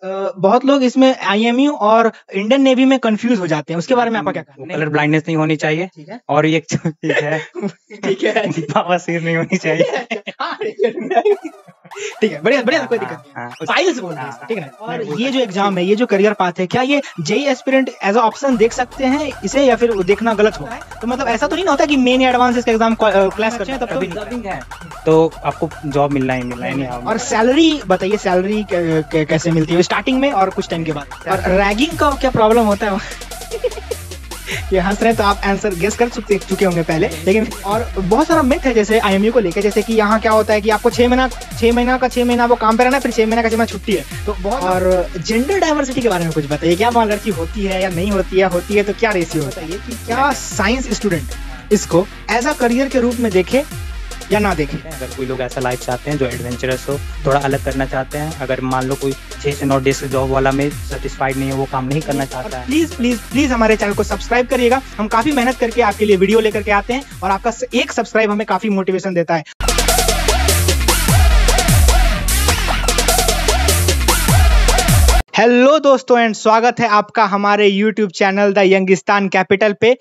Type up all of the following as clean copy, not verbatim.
बहुत लोग इसमें आईएमयू और इंडियन नेवी में कंफ्यूज हो जाते हैं, उसके बारे में आपका क्या कहना है? कलर ब्लाइंडनेस नहीं होनी चाहिए। ठीक है। और एक चीज है ठीक है। बवासीर नहीं होनी चाहिए। हाँ, ठीक है, बढ़िया बढ़िया, कोई दिक्कत नहीं। हाँ, साइंस बोल रहे हैं, ठीक है ना। और ये जो एग्जाम है, ये जो करियर पाथ है, क्या ये JEE aspirant as a option देख सकते हैं इसे, या फिर देखना गलत होगा? तो मतलब ऐसा तो नहीं ना होता कि मेन एडवांस इसका एग्जाम क्लास करते हैं तब डिजर्विंग है तो आपको जॉब मिलना ही नहीं। और सैलरी बताइए, सैलरी कैसे मिलती है स्टार्टिंग में और कुछ टाइम के बाद? और रैगिंग का क्या प्रॉब्लम होता है? ये हंस रहे हैं तो आप आंसर गेस कर चुके होंगे पहले, लेकिन और बहुत सारा मिथ है जैसे आईएमयू को लेकर, जैसे कि यहाँ क्या होता है कि आपको 6 महीना वो काम पे रहना है, फिर 6 महीना का 6 महीना छुट्टी है। तो बहुत, और जेंडर डाइवर्सिटी के बारे में कुछ बताइए, क्या मान लड़की होती है या नहीं होती है, होती है तो क्या रेशियो होता है? कि क्या साइंस स्टूडेंट इसको एज अ करियर के रूप में देखे या ना देखें? अगर कोई लोग ऐसा लाइफ चाहते हैं जो एडवेंचरस हो, थोड़ा अलग करना चाहते हैं, अगर मान लो कोई 6 से 9 डेज जॉब वाला में सेटिस्फाइड नहीं है, वो काम नहीं करना चाहता है, प्लीज प्लीज प्लीज हमारे चैनल को सब्सक्राइब करिएगा। हम काफी मेहनत करके आपके लिए वीडियो लेकर के आते हैं और आपका एक सब्सक्राइब हमें काफी मोटिवेशन देता है। हेलो दोस्तों एंड स्वागत है आपका हमारे YouTube channel the Youngistan capital पे।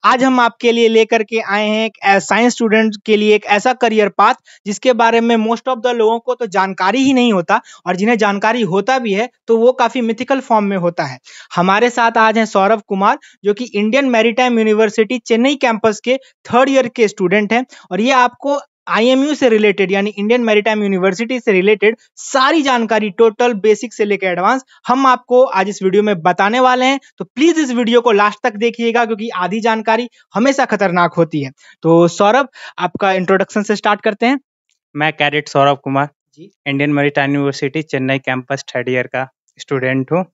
आज हम आपके लिए लेकर के आए हैं एक साइंस स्टूडेंट के लिए एक ऐसा करियर पाथ जिसके बारे में मोस्ट ऑफ द लोगों को तो जानकारी ही नहीं होता, और जिन्हें जानकारी होता भी है तो वो काफी मिथिकल फॉर्म में होता है। हमारे साथ आज हैं सौरभ कुमार, जो कि Indian maritime university Chennai campus के 3rd ईयर के स्टूडेंट हैं, और ये आपको आईएमयू से रिलेटेड यानी इंडियन मैरीटाइम यूनिवर्सिटी से रिलेटेड सारी जानकारी टोटल बेसिक से लेकर एडवांस हम आपको आज इस वीडियो में बताने वाले हैं। तो प्लीज इस वीडियो को लास्ट तक देखिएगा, क्योंकि आधी जानकारी हमेशा खतरनाक होती है। तो सौरभ, आपका इंट्रोडक्शन से स्टार्ट करते हैं। मैं cadet Saurabh Kumar ji. Indian maritime university Chennai campus 3rd year का स्टूडेंट हूँ,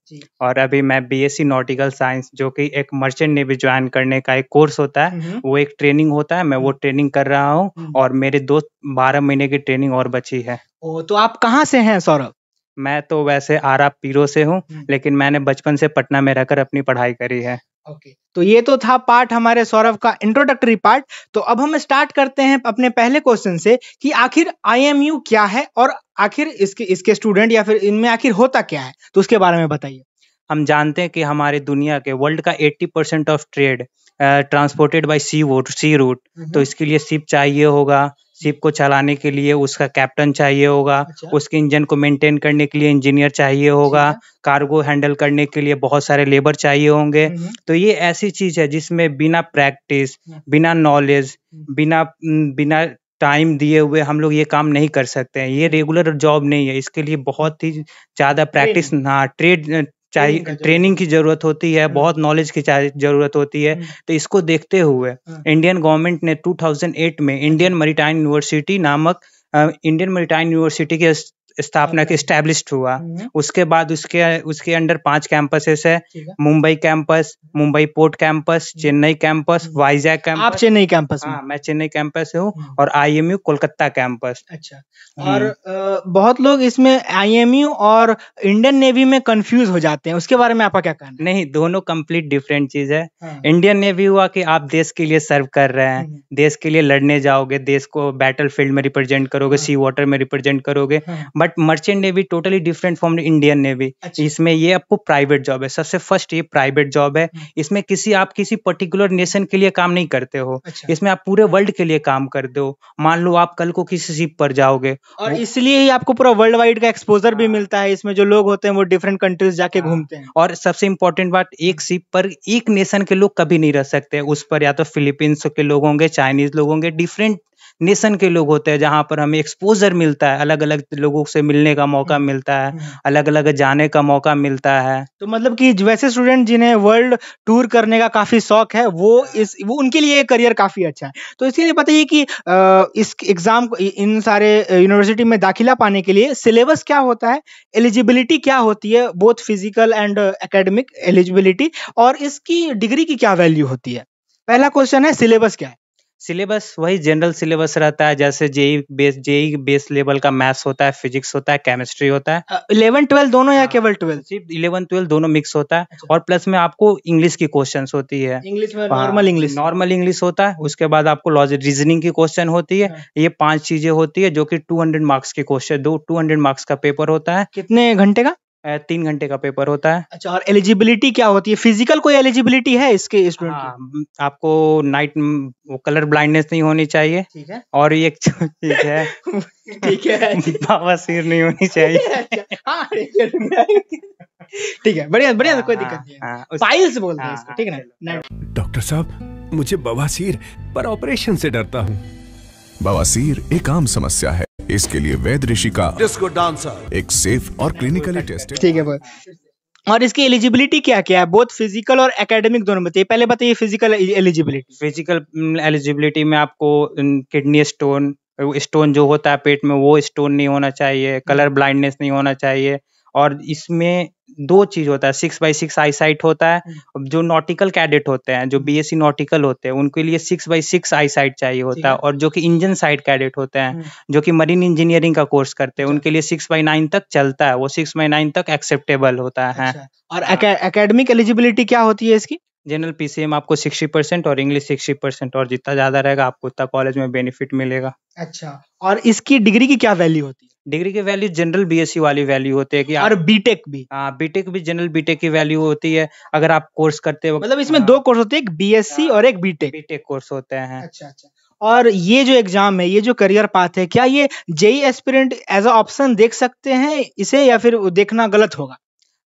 और अभी मैं बीएससी नॉटिकल साइंस, जो कि एक मर्चेंट नेवी ज्वाइन करने का एक कोर्स होता है, वो एक ट्रेनिंग होता है, मैं वो ट्रेनिंग कर रहा हूँ, और मेरे 12 महीने की ट्रेनिंग और बची है। तो आप कहाँ से हैं सौरभ? मैं तो वैसे आरा पीरो से हूँ, लेकिन मैंने बचपन से पटना में रहकर अपनी पढ़ाई करी है। ओके, तो ये तो था पार्ट हमारे सौरभ का इंट्रोडक्टरी पार्ट। तो अब हम स्टार्ट करते हैं अपने पहले क्वेश्चन से कि आखिर आईएमयू क्या है, और आखिर इसके स्टूडेंट या फिर इनमें आखिर होता क्या है, तो उसके बारे में बताइए। हम जानते हैं कि हमारे दुनिया के वर्ल्ड का 80% of trade transported by sea route, तो इसके लिए शिप चाहिए होगा, शिप को चलाने के लिए उसका कैप्टन चाहिए होगा, उसके इंजन को मेंटेन करने के लिए इंजीनियर चाहिए होगा, कार्गो हैंडल करने के लिए बहुत सारे लेबर चाहिए होंगे। तो ये ऐसी चीज है जिसमें बिना प्रैक्टिस, बिना नॉलेज, बिना टाइम दिए हुए हम लोग ये काम नहीं कर सकते हैं। ये रेगुलर जॉब नहीं है, इसके लिए बहुत ही ज्यादा प्रैक्टिस, ट्रेनिंग की जरूरत होती है, बहुत नॉलेज की जरूरत होती है। तो इसको देखते हुए इंडियन गवर्नमेंट ने 2008 में इंडियन मैरीटाइम यूनिवर्सिटी नामक इंडियन मैरीटाइम यूनिवर्सिटी की स्थापना के एस्टैब्लिश्ड हुआ। उसके बाद उसके अंडर 5 कैंपसेस है, Mumbai campus, Mumbai port campus, Chennai campus, Vizag campus. आप चेन्नई कैंपस में? हाँ, मैं चेन्नई कैंपस से हूँ, और आईएमयू कोलकाता कैंपस। अच्छा। और बहुत लोग इसमें आईएमयू और इंडियन नेवी में कंफ्यूज हो जाते हैं, उसके बारे में आपका क्या कहना है? नहीं, दोनों कंप्लीट डिफरेंट चीज है। इंडियन नेवी हुआ कि आप देश के लिए सर्व कर रहे हैं, देश के लिए लड़ने जाओगे, देश को बैटल फील्ड में रिप्रेजेंट करोगे, सी वाटर में रिप्रेजेंट करोगे। But merchant navy totally different from Indian navy. इसमें ये आपको प्राइवेट जॉब है, सबसे फर्स्ट ये प्राइवेट जॉब है। इसमें आप किसी पर्टिकुलर नेशन के लिए काम नहीं करते हो, इसमें आप पूरे वर्ल्ड के लिए काम करते हो। मान लो आप कल को किसी शिप पर जाओगे, और इसलिए ही आपको पूरा वर्ल्ड वाइड का एक्सपोजर भी मिलता है। इसमें जो लोग होते हैं वो डिफरेंट कंट्रीज जाके घूमते हैं। और सबसे इंपॉर्टेंट बात, एक शिप पर एक नेशन के लोग कभी नहीं रह सकते। उस पर या तो फिलीपींस के लोग होंगे, चाइनीज लोग होंगे, डिफरेंट नेशन के लोग होते हैं, जहां पर हमें एक्सपोजर मिलता है, अलग अलग लोगों से मिलने का मौका मिलता है, अलग अलग जाने का मौका मिलता है। तो मतलब कि वैसे स्टूडेंट जिन्हें वर्ल्ड टूर करने का काफी शौक है, वो उनके लिए ये करियर काफी अच्छा है। तो इसके लिए बताइए कि इस एग्जाम को, इन सारे यूनिवर्सिटी में दाखिला पाने के लिए सिलेबस क्या होता है, एलिजिबिलिटी क्या होती है, both physical and academic eligibility, और इसकी डिग्री की क्या वैल्यू होती है? पहला क्वेश्चन है, सिलेबस क्या है? सिलेबस वही जनरल सिलेबस रहता है, जैसे जेई बेस लेवल का मैथ्स होता है, फिजिक्स होता है, केमिस्ट्री होता है। 11-12 दोनों या केवल 12? सिर्फ 11-12 दोनों मिक्स होता है। और प्लस में आपको इंग्लिश की क्वेश्चंस होती है, इंग्लिश में नॉर्मल इंग्लिश होता है। उसके बाद आपको लॉजिक रीजनिंग की क्वेश्चन होती है। ये 5 चीजें होती है, जो कि 200 मार्क्स की क्वेश्चन, 200 मार्क्स का पेपर होता है। कितने घंटे का? 3 घंटे का पेपर होता है। अच्छा, और एलिजिबिलिटी क्या होती है? फिजिकल कोई एलिजिबिलिटी है इसके स्टूडेंट की? हाँ, आपको नाइट वो कलर ब्लाइंडनेस नहीं होनी चाहिए, ठीक है। और एक चीज है ठीक है। बवासीर नहीं होनी चाहिए। अच्छा, हाँ, ठीक है, बढ़िया बढ़िया, कोई दिक्कत नहीं है। फाइल्स बोलते हैं इसको, ठीक है ना? डॉक्टर साहब, मुझे बवासीर पर ऑपरेशन से डरता हूँ। बवासीर एक आम समस्या है, इसके लिए वैद्य ऋषि का डिस्को डांसर एक सेफ और क्लिनिकली टेस्टेड। ठीक है, और इसकी एलिजिबिलिटी क्या क्या है? बोथ फिजिकल और एकेडमिक दोनों बताइए। पहले बताइए फिजिकल एलिजिबिलिटी। फिजिकल एलिजिबिलिटी में आपको किडनी स्टोन जो होता है पेट में, वो स्टोन नहीं होना चाहिए, कलर ब्लाइंडनेस नहीं होना चाहिए, और इसमें 2 चीज होता है, 6/6 आई साइट होता है। जो नॉटिकल कैडेट होते हैं, जो बीएससी नॉटिकल होते हैं, उनके लिए 6/6 आई साइट चाहिए होता है, और जो कि इंजन साइड कैडेट होते हैं, जो कि मरीन इंजीनियरिंग का कोर्स करते हैं, उनके लिए 6/9 तक चलता है, वो 6/9 तक एक्सेप्टेबल होता है। अच्छा, और एकेडमिक एलिजिबिलिटी क्या होती है इसकी? जनरल पीसीएम आपको 60% और इंग्लिश 60%, और जितना ज्यादा रहेगा आपको उतना कॉलेज में बेनिफिट मिलेगा। अच्छा, और इसकी डिग्री की क्या वैल्यू होती है? डिग्री की वैल्यू जनरल बीएससी वाली वैल्यू होती है कि और बीटेक भी? हाँ, बीटेक भी जनरल बीटेक की वैल्यू होती है। अगर आप कोर्स करते हो, मतलब इसमें 2 कोर्स होते हैं, एक बीएससी और एक बीटेक। बीटेक कोर्स होते हैं। अच्छा अच्छा। और ये जो एग्जाम है, ये जो करियर पाथ है, क्या ये JEE aspirant as a option देख सकते हैं इसे, या फिर देखना गलत होगा?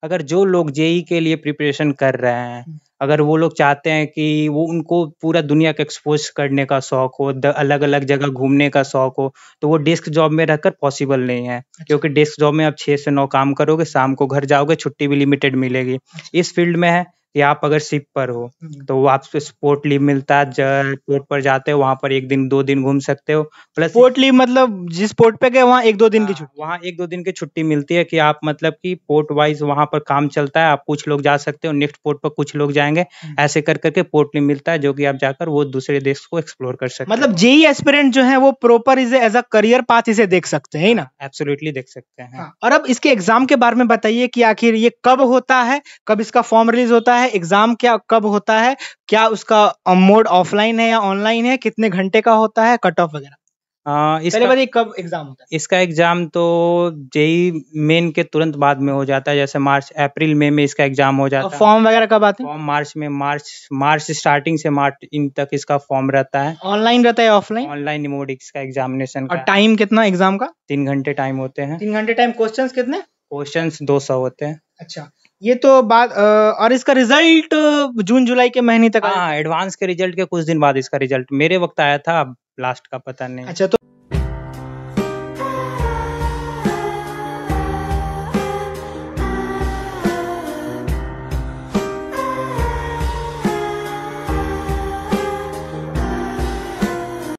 अगर जो लोग जेई के लिए प्रिपरेशन कर रहे हैं, अगर वो लोग चाहते हैं कि वो उनको पूरा दुनिया का एक्सपोज करने का शौक हो, अलग अलग जगह घूमने का शौक हो, तो वो डेस्क जॉब में रहकर पॉसिबल नहीं है। क्योंकि डेस्क जॉब में आप 6 से 9 काम करोगे, शाम को घर जाओगे, छुट्टी भी लिमिटेड मिलेगी। इस फील्ड में है कि आप अगर शिप पर हो तो वो आपसे स्पोर्ट लीव मिलता है, पोर्ट पर जाते हो, वहां पर 1 दिन 2 दिन घूम सकते हो। प्लस पोर्ट लीव मतलब जिस पोर्ट पे गए वहाँ 1-2 दिन की छुट्टी? वहाँ 1-2 दिन की छुट्टी मिलती है कि आप मतलब कि पोर्ट वाइज वहां पर काम चलता है, आप कुछ लोग जा सकते हो, नेक्स्ट पोर्ट पर कुछ लोग जाएंगे, ऐसे कर करके पोर्ट लीव मिलता है, जो कि आप जाकर वो दूसरे देश को एक्सप्लोर कर सकते हैं। मतलब जेई एस्पिरेंट जो है वो प्रॉपर इसे एज अ करियर पाथ इसे देख सकते हैं ना? एब्सोल्युटली देख सकते हैं। हाँ। और अब इसके एग्जाम के बारे में बताइए कि आखिर ये कब होता है, कब इसका फॉर्म रिलीज होता है, एग्जाम क्या कब होता है, क्या उसका मोड ऑफलाइन है या ऑनलाइन है, कितने घंटे का होता है, कट ऑफ वगैरह? पहले बताइए कब एग्जाम होता है? इसका एग्जाम तो जेई मेन के तुरंत बाद में हो जाता है, जैसे मार्च अप्रैल मई में इसका एग्जाम हो जाता है। फॉर्म वगैरह कब आते हैं? फॉर्म मार्च में, मार्च स्टार्टिंग से मार्च इन तक इसका फॉर्म रहता है। ऑनलाइन रहता है ऑफलाइन? ऑनलाइन मोड इसका एग्जामिनेशन और टाइम कितना एग्जाम का? 3 घंटे टाइम होते हैं। 3 घंटे टाइम। क्वेश्चंस कितने? क्वेश्चंस 200 होते हैं। अच्छा, ये तो बात। और इसका रिजल्ट जून जुलाई के महीने तक? हाँ, एडवांस के रिजल्ट के कुछ दिन बाद इसका रिजल्ट मेरे वक्त आया था, अब लास्ट का पता नहीं। अच्छा, तो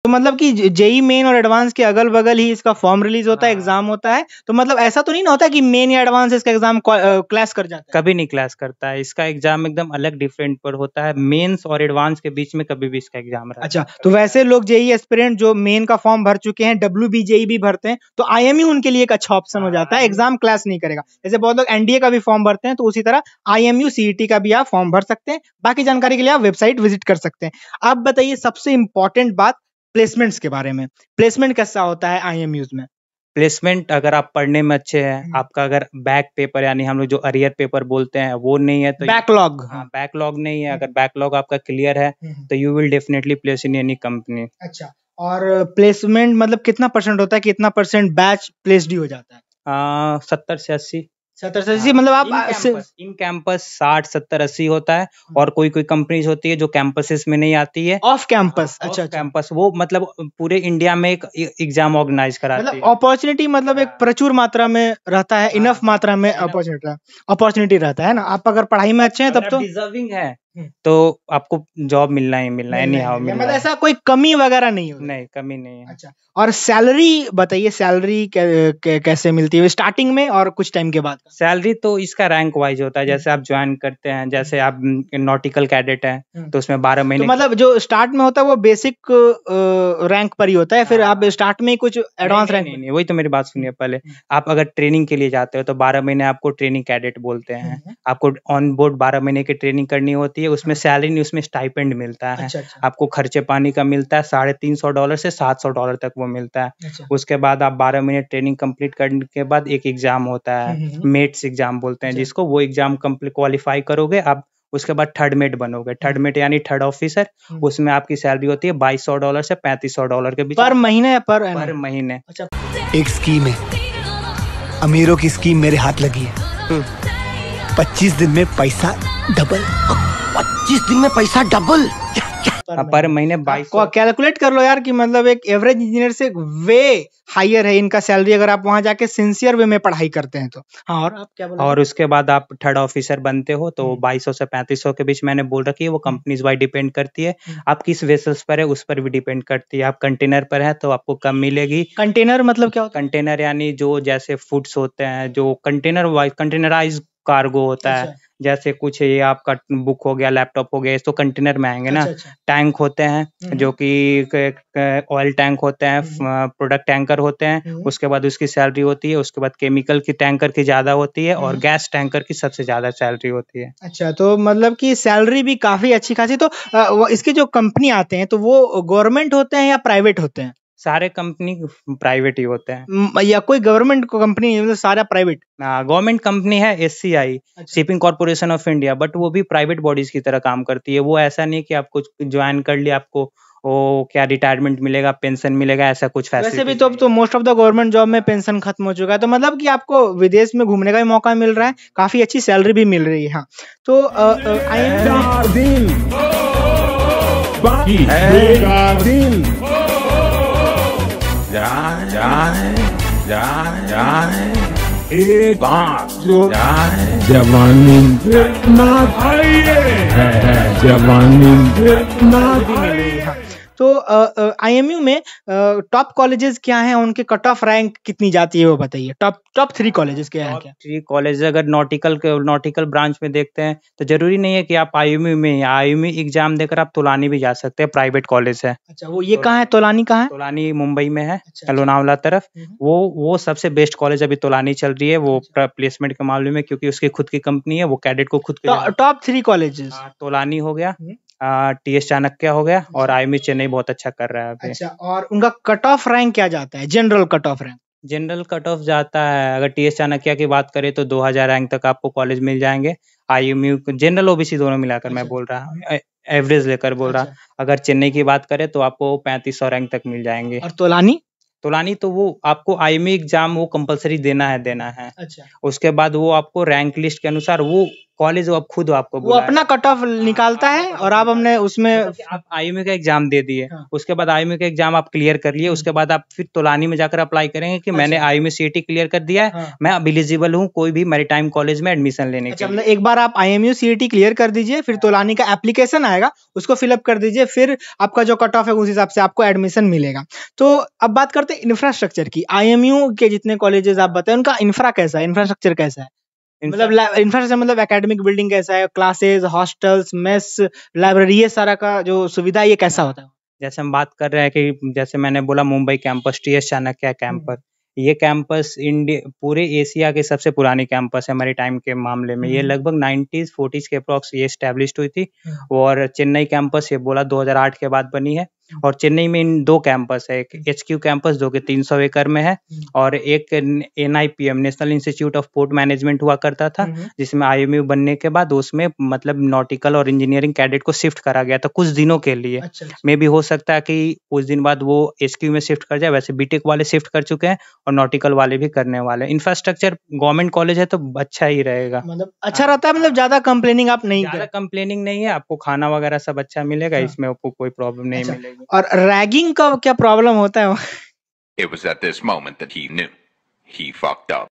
मतलब कि जेई मेन और एडवांस के अगल बगल ही इसका फॉर्म रिलीज होता है, एग्जाम होता है, तो मतलब ऐसा तो नहीं ना होता कि मेन या एडवांस इसका एग्जाम क्लैश कर जाता है? कभी नहीं क्लैश करता है, इसका एग्जाम एकदम अलग डिफरेंट पर होता है। मेंस और एडवांस के बीच में कभी भी इसका एग्जाम रहता है। अच्छा, तो वैसे लोग जेई एस्पिरेंट जो मेन का फॉर्म भर चुके हैं, WBJEE भी भरते हैं, तो IMU उनके लिए एक अच्छा ऑप्शन हो जाता है, एग्जाम क्लैश नहीं करेगा। जैसे बहुत लोग एनडीए का भी फॉर्म भरते हैं, तो उसी तरह IMU CET का भी आप फॉर्म भर सकते हैं। बाकी जानकारी के लिए आप वेबसाइट विजिट कर सकते हैं। आप बताइए सबसे इंपॉर्टेंट बात प्लेसमेंट्स के बारे में। प्लेसमेंट कैसा होता है IMUs में? प्लेसमेंट अगर आप पढ़ने में अच्छे हैं, आपका अगर बैक पेपर यानी हम लोग जो अरियर पेपर बोलते हैं वो नहीं है, तो बैकलॉग? हाँ, बैकलॉग नहीं है, अगर बैकलॉग आपका क्लियर है तो you will definitely place in any company. अच्छा, और प्लेसमेंट मतलब कितना परसेंट होता है, कितना परसेंट बैच प्लेस्ड हो जाता है? 70 से 80। 70 से 80 मतलब आप इन कैंपस 60, 70, 80 होता है। और कोई कोई कंपनीज होती है जो कैंपसेस में नहीं आती है, ऑफ कैंपस। अच्छा, कैंपस वो मतलब पूरे इंडिया में एक एग्जाम ऑर्गेनाइज कराती है। मतलब अपॉर्चुनिटी मतलब एक प्रचुर मात्रा में रहता है, इनफ मात्रा में अपॉर्चुनिटी रहता है ना। आप अगर पढ़ाई में अच्छे हैं तब तो डिजर्विंग है, तो आपको जॉब मिलना ही मिलना है, एनी हाउ मिलना मतलब ऐसा कोई कमी वगैरह नहीं होती? नहीं, कमी नहीं है। अच्छा, और सैलरी बताइए, सैलरी कैसे मिलती है स्टार्टिंग में और कुछ टाइम के बाद? सैलरी तो इसका रैंक वाइज होता है, जैसे आप ज्वाइन करते हैं, जैसे आप नॉटिकल कैडेट हैं तो उसमें 12 महीने। तो मतलब जो स्टार्ट में होता है वो बेसिक रैंक पर ही होता है, फिर आप स्टार्ट में कुछ एडवांस रैंक? नहीं, वही तो मेरी बात सुनिए पहले। आप अगर ट्रेनिंग के लिए जाते हो तो 12 महीने आपको ट्रेनिंग कैडेट बोलते हैं। आपको ऑन बोर्ड 12 महीने की ट्रेनिंग करनी होती है, उसमें सैलरी नहीं, उसमें स्टाइपेंड मिलता है। अच्छा अच्छा आपको खर्चे पानी का मिलता है, $350 से $700 तक वो मिलता है। अच्छा। उसके बाद आप 12 महीने ट्रेनिंग कंप्लीट करने के बाद एक एग्जाम होता है, मेट्स एग्जाम बोलते हैं अच्छा। जिसको, वो एग्जाम कंप्लीट क्वालिफाई करोगे आप, उसके बाद थर्ड मेट बनोगे। थर्ड मेट यानी थर्ड ऑफिसर, उसमें आपकी सैलरी होती है $2200 से $3500 के बीच पर महीने या पर पर महीने। अच्छा। एक स्कीम है, अमीरों की स्कीम मेरे हाथ लगी है। 25 दिन में पैसा डबल। 25 दिन में पैसा डबल पर महीने 2200। कैलकुलेट कर लो यार कि मतलब एक एवरेज इंजीनियर से वे हायर है इनका सैलरी, अगर आप वहां जाके सिंसियर वे में पढ़ाई करते हैं तो। हाँ, और आप क्या बोल रहे हैं? और उसके बाद आप थर्ड ऑफिसर बनते हो तो 2200 से 3500 के बीच मैंने बोल रखी है, वो कंपनीज वाइज डिपेंड करती है। आप किस वेसल्स पर है उस पर भी डिपेंड करती है। आप कंटेनर पर है तो आपको कम मिलेगी। कंटेनर मतलब क्या होता है? कंटेनर यानी जो जैसे फूड्स होते हैं, जो कंटेनर वाइज कंटेनराइज कार्गो होता है। जैसे कुछ ये आपका बुक हो गया, लैपटॉप हो गया, इस तो कंटेनर में आएंगे ना। टैंक होते हैं जो कि ऑयल टैंक होते हैं, प्रोडक्ट टैंकर होते हैं, उसके बाद उसकी सैलरी होती है। उसके बाद केमिकल की टैंकर की ज्यादा होती है और गैस टैंकर की सबसे ज्यादा सैलरी होती है। अच्छा, तो मतलब कि सैलरी भी काफी अच्छी खासी। तो इसके जो कंपनी आते हैं तो वो गवर्नमेंट होते हैं या प्राइवेट होते हैं? सारे कंपनी प्राइवेट ही होते हैं। या कोई गवर्नमेंट कंपनी नहीं, मतलब सारा प्राइवेट? गवर्नमेंट कंपनी है SCI, shipping corporation of India, but वो भी प्राइवेट बॉडीज की तरह काम करती है। वो ऐसा नहीं कि आपको ज्वाइन कर लिया आपको वो क्या रिटायरमेंट मिलेगा, पेंशन मिलेगा, ऐसा कुछ फैसिलिटी। वैसे भी तो अब तो most of the government job में पेंशन खत्म हो चुका है, तो मतलब कि आपको विदेश में घूमने का भी मौका मिल रहा है, काफी अच्छी सैलरी भी मिल रही है। हाँ, तो एक बात जवानी जवानी तो IMU में टॉप कॉलेजेस क्या हैं, उनके कट ऑफ रैंक कितनी जाती है वो बताइए। टॉप 3 कॉलेजेस क्या हैं? 3 कॉलेज अगर नॉटिकल ब्रांच में देखते हैं तो जरूरी नहीं है कि आप IMU में IMU एग्जाम देकर आप तोलानी भी जा सकते हैं, प्राइवेट कॉलेज है। अच्छा, वो ये कहाँ है? तोलानी कहाँ है? तोलानी मुंबई में है, लोनावला तरफ। वो सबसे बेस्ट कॉलेज अभी तोलानी चल रही है वो प्लेसमेंट के मामले में, क्योंकि उसकी खुद की कंपनी है, वो कैडेट को खुद के। टॉप 3 कॉलेजेस तोलानी हो गया, TS चाणक्य हो गया, और IMU चेन्नई बहुत अच्छा कर रहा है अभी। अच्छा, और उनका कट ऑफ रैंक क्या जाता है? General cut off rank? General cut off जाता है, अगर TS चाणक्य की बात करें तो 2000 रैंक तक आपको कॉलेज मिल जाएंगे। IMU जनरल OBC दोनों मिलाकर मैं बोल रहा हूँ, एवरेज लेकर बोल रहा। अगर चेन्नई की बात करें तो आपको 3500 रैंक तक मिल जाएंगे। और तोलानी तो वो आपको IMU एग्जाम वो कंपलसरी देना है। अच्छा, उसके बाद वो आपको रैंक लिस्ट के अनुसार वो कॉलेज आप खुद आपको वो अपना कट ऑफ निकालता है, और आप हमने उसमें आप IMU का एग्जाम दे दिए। उसके बाद IMU का एग्जाम आप क्लियर कर लिए, उसके बाद आप फिर तोलानी में जाकर अप्लाई करेंगे कि मैंने IMU CET क्लियर कर दिया है, मैं अब एलिजिबल हूँ कोई भी मैरीटाइम कॉलेज में एडमिशन लेने के लिए। एक बार आप IMU CET क्लियर कर दीजिए, फिर तोलानी का एप्लीकेशन आएगा, उसको फिलअप कर दीजिए, फिर आपका जो कट ऑफ है उस हिसाब से आपको एडमिशन मिलेगा। तो अब बात करते हैं इंफ्रास्ट्रक्चर की। IMU के जितने कॉलेजेस आप बताएं, उनका इंफ्रा कैसा है, इंफ्रास्ट्रक्चर कैसा है? मतलब इंफ्रास्ट्रक्चर मतलब एकेडमिक बिल्डिंग कैसा है, क्लासेस, हॉस्टल्स, मेस, लाइब्रेरी, ये सारा का जो सुविधा ये कैसा होता है? जैसे हम बात कर रहे हैं कि जैसे मैंने बोला Mumbai campus, TS Chanakya campus, ये कैंपस इंडिया पूरे एशिया के सबसे पुरानी कैंपस है मैरीटाइम के मामले में। ये लगभग 90s 40s के अप्रॉक्स ये एस्टेब्लिश्ड हुई थी। और चेन्नई कैंपस ये बोला 2008 के बाद बनी है। और चेन्नई में इन 2 कैंपस है, एक HQ कैंपस जो कि 300 एकड़ में है, और एक NIPM national institute of port management हुआ करता था, जिसमें IMU बनने के बाद उसमें मतलब नॉटिकल और इंजीनियरिंग कैडेट को शिफ्ट करा गया था कुछ दिनों के लिए। मे भी हो सकता है कि कुछ दिन बाद वो HQ में शिफ्ट कर जाए। वैसे बीटेक वाले शिफ्ट कर चुके हैं और नॉटिकल वाले भी करने वाले। इंफ्रास्ट्रक्चर गवर्नमेंट कॉलेज है तो अच्छा ही रहेगा, मतलब अच्छा रहता है, मतलब ज्यादा कंप्लेनिंग आप नहीं? ज्यादा कंप्लेनिंग नहीं है, आपको खाना वगैरह सब अच्छा मिलेगा, इसमें आपको कोई प्रॉब्लम नहीं मिलेगी। और रैगिंग का क्या प्रॉब्लम होता है? It was at this moment that he knew he fucked up.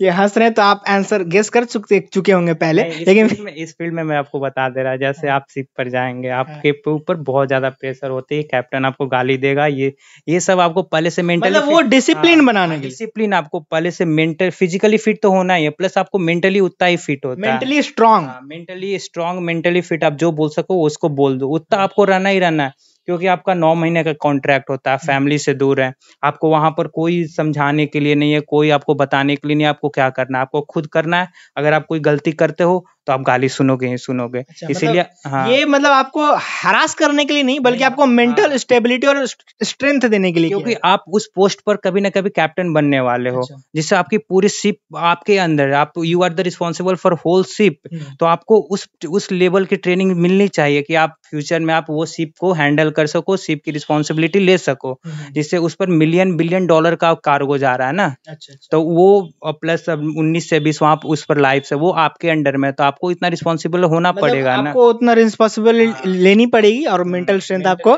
ये हंस रहे हैं तो आप आंसर गेस कर चुके होंगे पहले, लेकिन इस फील्ड में मैं आपको बता दे रहा, जैसे आप शिप पर जाएंगे, आपके ऊपर बहुत ज्यादा प्रेशर होती है, कैप्टन आपको गाली देगा, ये सब आपको पहले से मेंटली मतलब वो डिसिप्लिन बनाने के लिए, डिसिप्लिन आपको पहले से मेंटल फिजिकली फिट तो होना ही है, प्लस आपको मेंटली उतना ही फिट होता है, मेंटली स्ट्रांग, मेंटली फिट। आप जो बोल सको उसको बोल दो, उतना आपको रहना ही रहना है। क्योंकि आपका 9 महीने का कॉन्ट्रैक्ट होता है, फैमिली से दूर है, आपको वहाँ पर कोई समझाने के लिए नहीं है, कोई आपको बताने के लिए नहीं है आपको क्या करना है, आपको खुद करना है। अगर आप कोई गलती करते हो तो आप गाली सुनोगे ही सुनोगे। अच्छा, इसीलिए मतलब ये मतलब आपको हरास करने के लिए नहीं, बल्कि आपको हाँ। मेंटल स्टेबिलिटी और स्ट्रेंथ देने के लिए किया क्योंकि है। आप उस पोस्ट पर कभी ना कभी कैप्टन बनने वाले हो, अच्छा। जिससे आपकी पूरी शिप आपके अंदर है, आप you are the responsible for whole ship. तो आपको उस लेवल की ट्रेनिंग मिलनी चाहिए कि आप फ्यूचर में आप वो शिप को हैंडल कर सको, शिप की रिस्पॉन्सिबिलिटी ले सको, जिससे उस पर मिलियन बिलियन डॉलर का कार्गो जा रहा है ना। अच्छा। तो वो प्लस 19 से 20 वहां उस पर लाइफ है, वो आपके अंडर में है, तो आपको इतना रिस्पॉन्सिबल होना मतलब पड़ेगा ना। आपको उतना रिस्पॉन्सिबिलिटी लेनी पड़ेगी और मेंटल स्ट्रेंथ आपको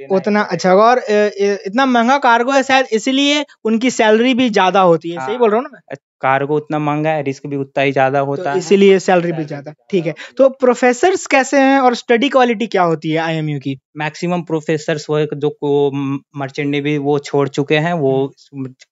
उतना अच्छा होगा। और इतना महंगा कार्गो है शायद इसीलिए उनकी सैलरी भी ज्यादा होती है। सही बोल रहा हूँ ना मैं? कार्गो उतना महंगा है, रिस्क भी उतना ही ज्यादा होता है, इसीलिए सैलरी भी ज्यादा। ठीक है, तो प्रोफेसर्स कैसे हैं और स्टडी क्वालिटी क्या होती है आईएमयू की? मैक्सिमम प्रोफेसर्स वो जो मर्चेंट नेवी वो छोड़ चुके हैं, वो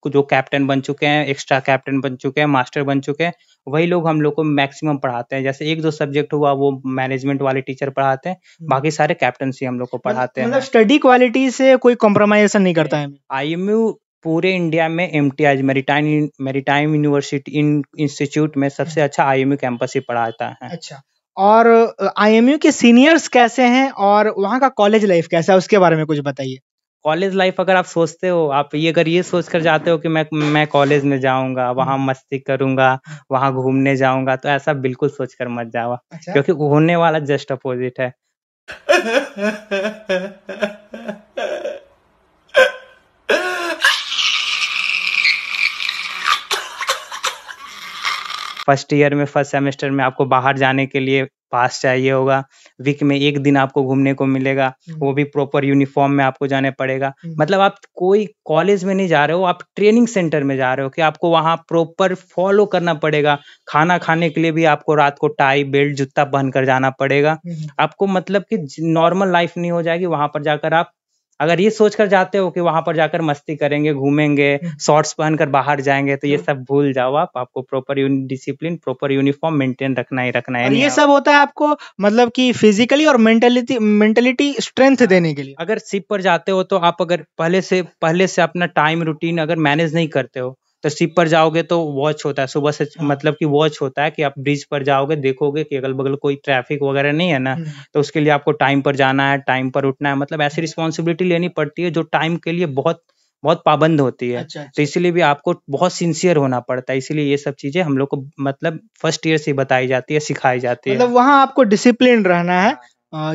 जो कैप्टन बन चुके हैं, एक्स्ट्रा कैप्टन बन चुके हैं, मास्टर बन चुके हैं, वही लोग हम लोग को मैक्सिमम पढ़ाते हैं। जैसे 1-2 सब्जेक्ट हुआ वो मैनेजमेंट वाले टीचर पढ़ाते हैं, बाकी सारे कैप्टनसी हम लोग को पढ़ाते हैं। मतलब स्टडी क्वालिटी से कोई कॉम्प्रोमाइजेशन नहीं करता है? आईएमयू पूरे इंडिया में एमटीआई मैरीटाइम यूनिवर्सिटी इंस्टीट्यूट में सबसे अच्छा आईएमयू कैंपस ही पढ़ाता है। अच्छा, और आईएमयू के सीनियर्स कैसे हैं और वहाँ का कॉलेज लाइफ कैसा है, उसके बारे में कुछ बताइए। कॉलेज लाइफ अगर आप सोचते हो, आप ये अगर ये सोच कर जाते हो कि मैं कॉलेज में जाऊंगा, वहां मस्ती करूंगा, वहां घूमने जाऊंगा, तो ऐसा बिल्कुल सोच कर मत जाओ। अच्छा? क्योंकि होने वाला जस्ट अपोजिट है। फर्स्ट ईयर में फर्स्ट सेमेस्टर में आपको बाहर जाने के लिए पास चाहिए होगा, वीक में 1 दिन आपको घूमने को मिलेगा, वो भी प्रॉपर यूनिफॉर्म में आपको जाने पड़ेगा। मतलब आप कोई कॉलेज में नहीं जा रहे हो, आप ट्रेनिंग सेंटर में जा रहे हो कि आपको वहाँ प्रॉपर फॉलो करना पड़ेगा। खाना खाने के लिए भी आपको रात को टाई बेल्ट जूता पहन कर जाना पड़ेगा। आपको मतलब कि नॉर्मल लाइफ नहीं हो जाएगी वहां पर जाकर। आप अगर ये सोच कर जाते हो कि वहां पर जाकर मस्ती करेंगे, घूमेंगे, शॉर्ट्स पहनकर बाहर जाएंगे, तो ये सब भूल जाओ। आपको proper discipline, proper uniform maintain रखना ही रखना है। और ये सब होता है आपको मतलब कि फिजिकली और मेंटलिटी स्ट्रेंथ देने के लिए। अगर शिप पर जाते हो तो आप अगर पहले से अपना टाइम रूटीन अगर मैनेज नहीं करते हो, तो शिप पर जाओगे तो वॉच होता है सुबह से, मतलब कि वॉच होता है कि आप ब्रिज पर जाओगे, देखोगे कि अगल बगल कोई ट्रैफिक वगैरह नहीं है ना, तो उसके लिए आपको टाइम पर जाना है, टाइम पर उठना है। मतलब ऐसी रिस्पॉन्सिबिलिटी लेनी पड़ती है जो टाइम के लिए बहुत बहुत पाबंद होती है। अच्छा। तो इसीलिए भी आपको बहुत सिंसियर होना पड़ता है। इसीलिए ये सब चीजें हम लोग को मतलब फर्स्ट ईयर से बताई जाती है, सिखाई जाती है। मतलब वहाँ आपको डिसिप्लिन रहना है।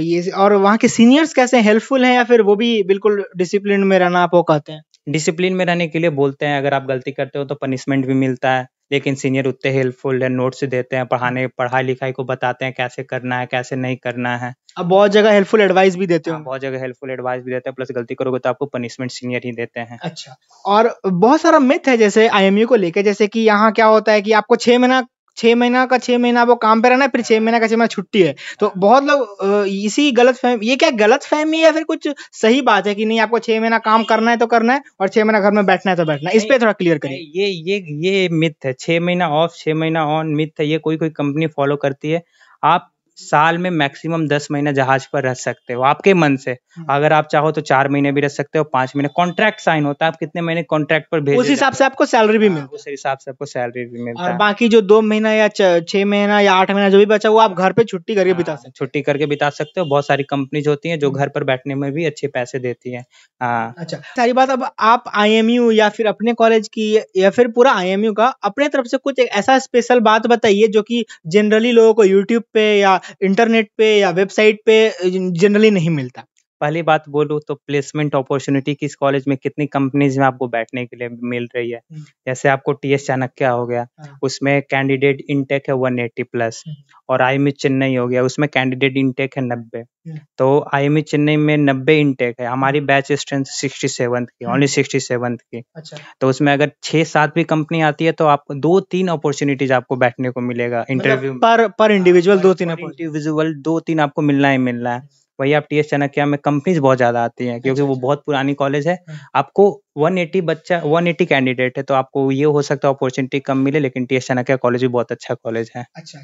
ये और वहाँ के सीनियर्स कैसे हेल्पफुल हैं या फिर वो भी बिल्कुल डिसिप्लिन में रहना आपको कहते हैं? डिसिप्लिन में रहने के लिए बोलते हैं, अगर आप गलती करते हो तो पनिशमेंट भी मिलता है, लेकिन सीनियर उतने हेल्पफुल है, नोट्स देते हैं, पढ़ाई लिखाई को बताते हैं कैसे करना है, कैसे नहीं करना है। अब बहुत जगह हेल्पफुल एडवाइस भी देते हो? बहुत जगह हेल्पफुल एडवाइस भी देते हैं, प्लस गलती करोगे तो आपको पनिशमेंट सीनियर ही देते हैं। अच्छा, और बहुत सारा मिथ है जैसे आईएमयू को लेके, जैसे कि यहाँ क्या होता है कि आपको 6 महीना वो काम पे रहना है, फिर 6 महीना का 6 महीना छुट्टी है। तो बहुत लोग इसी ये क्या गलत फहमी है या फिर कुछ सही बात है कि नहीं आपको 6 महीना काम करना है तो करना है और 6 महीना घर में बैठना है तो बैठना है? इस पे थोड़ा क्लियर करिए। ये मिथ है, 6 महीना ऑफ 6 महीना ऑन मिथ है। ये कोई कंपनी फॉलो करती है। आप साल में मैक्सिमम 10 महीना जहाज पर रह सकते हो आपके मन से। अगर आप चाहो तो 4 महीने भी रह सकते हो, 5 महीने। कॉन्ट्रैक्ट साइन होता है, आप कितने महीने कॉन्ट्रैक्ट पर भेजे, उस हिसाब से आपको सैलरी भी मिलती है। उस हिसाब से आपको सैलरी भी मिलता और है। बाकी जो 2 महीना या 6 महीना या 8 महीना जो भी बचा वो आप घर पे छुट्टी करके बिता सकते छुट्टी करके बिता सकते हो। बहुत सारी कंपनीज होती हैं जो घर पर बैठने में भी अच्छे पैसे देती है। हाँ, अच्छा, सारी बात। अब आप आईएमयू या फिर अपने कॉलेज की या फिर पूरा आईएमयू का अपने तरफ से कुछ एक ऐसा स्पेशल बात बताइए जो कि जनरली लोगों को यूट्यूब पे या इंटरनेट पे या वेबसाइट पे जनरली नहीं मिलता। पहली बात बोलूँ तो प्लेसमेंट अपॉर्चुनिटी किस कॉलेज में कितनी कंपनीज में आपको बैठने के लिए मिल रही है। जैसे आपको टीएस चाणक्य हो गया, उसमें कैंडिडेट इनटेक है 180 प्लस, और आईएमयू चेन्नई हो गया, उसमें कैंडिडेट इनटेक है 90। तो आईएमयू चेन्नई में 90 इनटेक है, हमारी बैच स्ट्रेंथ 67 की, ओनली 67 की। अच्छा, तो उसमें अगर 6-7 भी कंपनी आती है तो आपको 2-3 अपॉर्चुनिटीज आपको बैठने को मिलेगा इंटरव्यू पर इंडिविजुअल 2-3 इंडिविजुअल 2-3 आपको मिलना ही मिलना है। वही आप टीएस चाणक्य में कंपनीज बहुत ज्यादा आती हैं क्योंकि वो बहुत पुरानी कॉलेज है। आपको 180 कैंडिडेट है तो आपको ये हो सकता है अपॉर्चुनिटी कम मिले, लेकिन टीएस चाणक्य कॉलेज भी बहुत अच्छा कॉलेज है। अच्छा,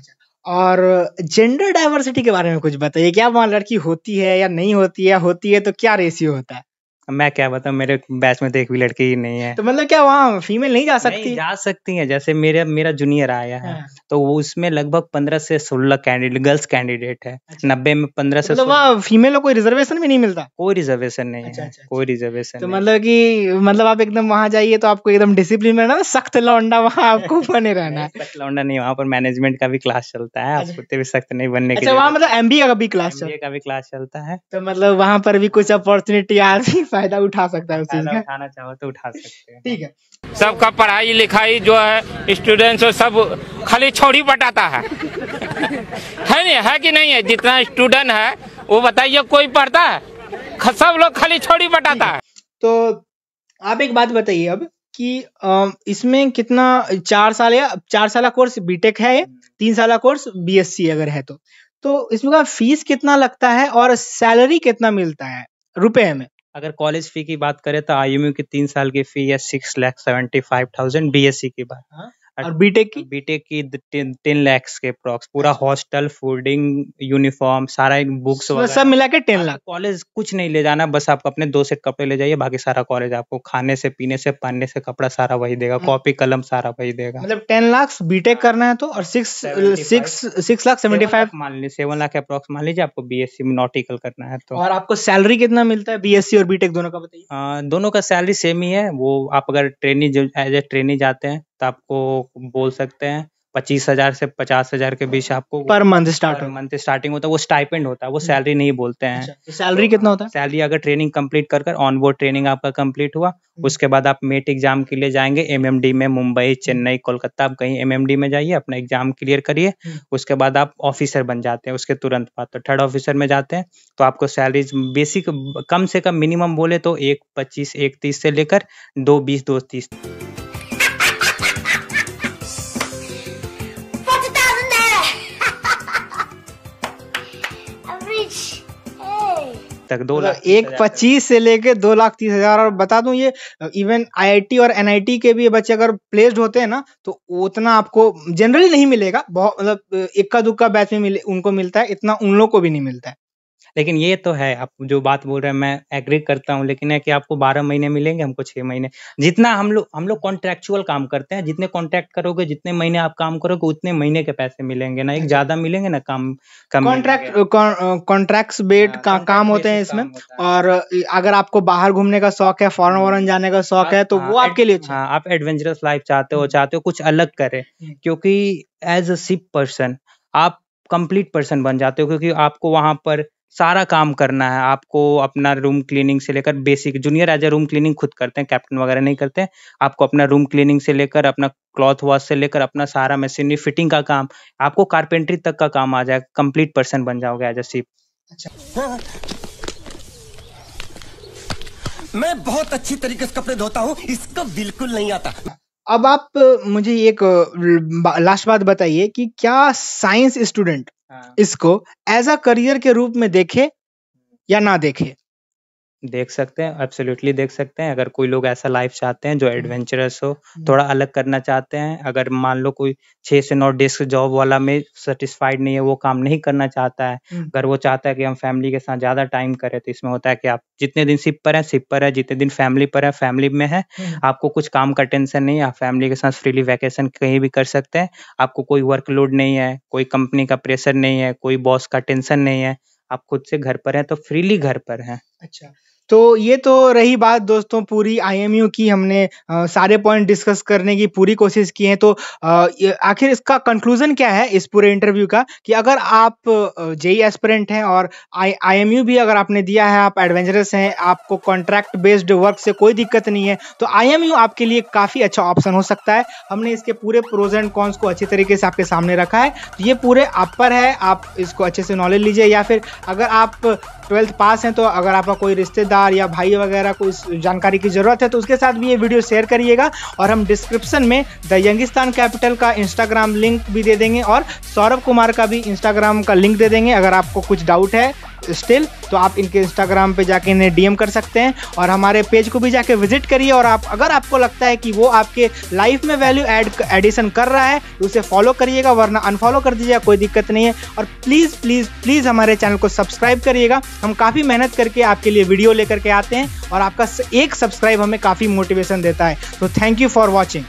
और जेंडर डाइवर्सिटी के बारे में कुछ बताइए, क्या वहाँ लड़की होती है या नहीं होती है तो क्या रेशियो होता है? मैं क्या बताऊं, मेरे बैच में तो एक भी लड़की ही नहीं है। तो मतलब क्या वहाँ फीमेल नहीं जा सकती? नहीं जा सकती है, जैसे मेरा जूनियर आया है तो वो उसमें लगभग 15 से 16 कैंडिडेट गर्ल्स कैंडिडेट है। 90 में 15 से मतलब वहाँ फीमेल को कोई रिजर्वेशन भी नहीं मिलता? कोई रिजर्वेशन नहीं है, कोई रिजर्वेशन तो मतलब आप एकदम वहाँ जाइए तो आपको एकदम डिसिप्लिन में रहना, सख्त लौंडा वहाँ आपको बने रहना है। सख्त लौंडा नहीं, वहाँ पर मैनेजमेंट का भी क्लास चलता है, आपको उतने भी सख्त नहीं बनने के लिए। वहाँ मतलब MBA का भी क्लास चलता है। तो मतलब वहाँ पर भी कुछ अपॉर्चुनिटी आदमी फायदा उठा सकता है, उठाना चाहो तो उठा सकते हैं। ठीक है। सबका पढ़ाई लिखाई जो है स्टूडेंट्स सब खाली छोड़ी बटाता है नहीं है कि नहीं है? जितना स्टूडेंट है वो बताइए, कोई पढ़ता है? सब लोग खाली छोड़ी बटाता है। तो आप एक बात बताइए अब कि इसमें कितना 4 साल कोर्स बीटेक है, 3 साल कोर्स BSc अगर है तो इसमें का फीस कितना लगता है और सैलरी कितना मिलता है रुपए में? अगर कॉलेज फी की बात करें तो IMU की 3 साल की फी है 6,75,000 BSc की बात। और बीटेक की 10 लाख के अप्रॉक्स, पूरा हॉस्टल, फूडिंग, यूनिफॉर्म, सारा बुक्स सब मिला के 10 लाख। कॉलेज कुछ नहीं ले जाना, बस आप अपने 2 सेट कपड़े ले जाइए, बाकी सारा कॉलेज आपको खाने से, पीने से, पहनने से, कपड़ा सारा वही देगा, कॉपी कलम सारा वही देगा। मतलब 10 लाख बीटेक करना है तो, और 6,75,000 मान लीजिए, 7 लाख अप्रॉक्स मान लीजिए आपको BSc में नॉटिकल करना है तो। और आपको सैलरी कितना मिलता है BSc और बीटेक दोनों का बताइए? दोनों का सैलरी सेम ही है। वो आप अगर एज ए ट्रेनी जाते हैं तो आपको बोल सकते हैं 25,000 से 50,000 के बीच आपको पर मंथ स्टार्टिंग होता है। वो स्टाइपेंड होता है, वो सैलरी नहीं बोलते हैं। अच्छा, तो सैलरी कितना होता है? सैलरी अगर ट्रेनिंग कंप्लीट कर ऑन बोर्ड ट्रेनिंग आपका कंप्लीट हुआ, उसके बाद आप मेट एग्जाम के लिए जाएंगे MMD में, मुंबई, चेन्नई, कोलकाता, आप कहीं MMD में जाइए, अपना एग्जाम क्लियर करिए, उसके बाद आप ऑफिसर बन जाते हैं। उसके तुरंत बाद तो 3rd ऑफिसर में जाते हैं तो आपको सैलरी बेसिक कम से कम मिनिमम बोले तो 1,25, 1,30 से लेकर 2,20, 2,30 तक 2 लाख 1,25 से लेके 2,30,000। और बता दूं ये इवन IIT और NIT के भी बच्चे अगर प्लेस्ड होते हैं ना तो उतना आपको जनरली नहीं मिलेगा, बहुत मतलब इक्का दुक्का बैच में उनको मिलता है, इतना उन लोग को भी नहीं मिलता है। लेकिन ये तो है, आप जो बात बोल रहे हैं मैं एग्री करता हूँ, लेकिन है कि आपको 12 महीने मिलेंगे, हमको 6 महीने। जितना हम लोग कॉन्ट्रैक्चुअल काम करते हैं, जितने कॉन्ट्रैक्ट करोगे, जितने महीने आप काम करोगे, उतने महीने के पैसे मिलेंगे, ना एक ज्यादा मिलेंगे ना कम। कॉन्ट्रैक्ट्स बेस्ड काम होते हैं इसमें। और अगर आपको बाहर घूमने का शौक है, फॉरेन वॉरेन जाने का शौक है तो वो आपके लिए अच्छा। आप एडवेंचरस लाइफ चाहते हो कुछ अलग करें, क्योंकि एज अ शिप पर्सन आप कंप्लीट पर्सन बन जाते हो, क्योंकि आपको वहां पर सारा काम करना है। आपको अपना रूम क्लीनिंग से लेकर basic, junior as a room cleaning खुद करते हैं, कैप्टन वगैरह नहीं करते हैं। आपको अपना रूम क्लीनिंग से लेकर अपना क्लॉथ वॉश से लेकर अपना सारा मशीनरी फिटिंग का काम, आपको कारपेंट्री तक का काम आ जाएगा, कंप्लीट पर्सन बन जाओगे एज ए शिप। अच्छा, मैं बहुत अच्छी तरीके से कपड़े धोता हूँ, इसको बिल्कुल नहीं आता। अब आप मुझे एक लास्ट बात बताइए कि क्या साइंस स्टूडेंट इसको एज अ करियर के रूप में देखे या ना देखे? देख सकते हैं, एब्सोल्युटली देख सकते हैं। अगर कोई लोग ऐसा लाइफ चाहते हैं जो एडवेंचरस हो, थोड़ा अलग करना चाहते हैं, अगर मान लो कोई 6 से 9 डेस्क जॉब वाला में सेटिस्फाइड नहीं है, वो काम नहीं करना चाहता है, अगर वो चाहता है कि हम फैमिली के साथ ज्यादा टाइम करें, तो इसमें होता है कि आप जितने दिन शिप पर है, जितने दिन फैमिली पर है, फैमिली में है, आपको कुछ काम का टेंशन नहीं है, आप फैमिली के साथ फ्रीली वैकेशन कहीं भी कर सकते हैं। आपको कोई वर्कलोड नहीं है, कोई कंपनी का प्रेशर नहीं है, कोई बॉस का टेंशन नहीं है, आप खुद से घर पर हैं तो फ्रीली घर पर हैं। अच्छा, तो ये तो रही बात दोस्तों पूरी IMU की। हमने सारे पॉइंट डिस्कस करने की पूरी कोशिश की है। तो आखिर इसका कंक्लूजन क्या है इस पूरे इंटरव्यू का, कि अगर आप JEE एस्पिरेंट हैं और IMU भी अगर आपने दिया है, आप एडवेंचरस हैं, आपको कॉन्ट्रैक्ट बेस्ड वर्क से कोई दिक्कत नहीं है, तो IMU आपके लिए काफ़ी अच्छा ऑप्शन हो सकता है। हमने इसके पूरे प्रोज एंड कॉन्स को अच्छी तरीके से आपके सामने रखा है। तो ये पूरे आप पर है, आप इसको अच्छे से नॉलेज लीजिए, या फिर अगर आप 12th पास हैं तो अगर आपका कोई रिश्तेदार या भाई वगैरह को इस जानकारी की ज़रूरत है तो उसके साथ भी ये वीडियो शेयर करिएगा। और हम डिस्क्रिप्शन में द यंगिस्तान कैपिटल का इंस्टाग्राम लिंक भी दे देंगे और सौरभ कुमार का भी इंस्टाग्राम का लिंक दे देंगे। अगर आपको कुछ डाउट है स्टिल, तो आप इनके इंस्टाग्राम पे जाके इन्हें डीएम कर सकते हैं और हमारे पेज को भी जाके विजिट करिए। और आप अगर आपको लगता है कि वो आपके लाइफ में वैल्यू एडिशन कर रहा है तो उसे फॉलो करिएगा, वरना अनफॉलो कर दीजिएगा, कोई दिक्कत नहीं है। और प्लीज़ प्लीज़ प्लीज़ हमारे चैनल को सब्सक्राइब करिएगा। हम काफ़ी मेहनत करके आपके लिए वीडियो लेकर के आते हैं और आपका एक सब्सक्राइब हमें काफ़ी मोटिवेशन देता है। तो थैंक यू फॉर वॉचिंग।